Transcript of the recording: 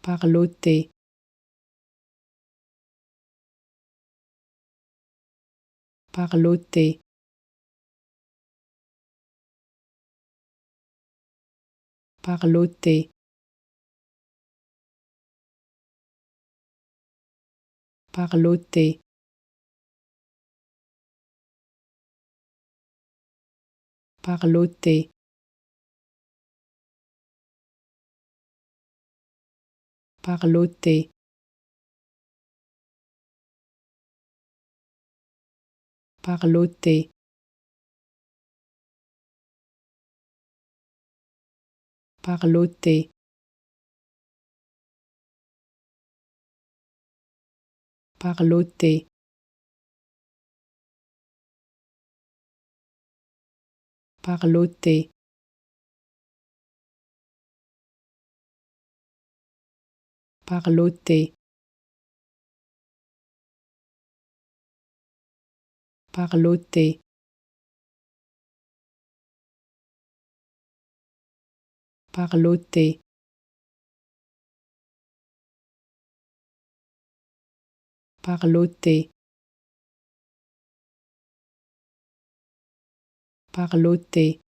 parloter, parloter, parloter, parloter, parloter, parloter, parloter, parloter, parloter, parloter, parloter, parloter, parloter, parloter, parloter,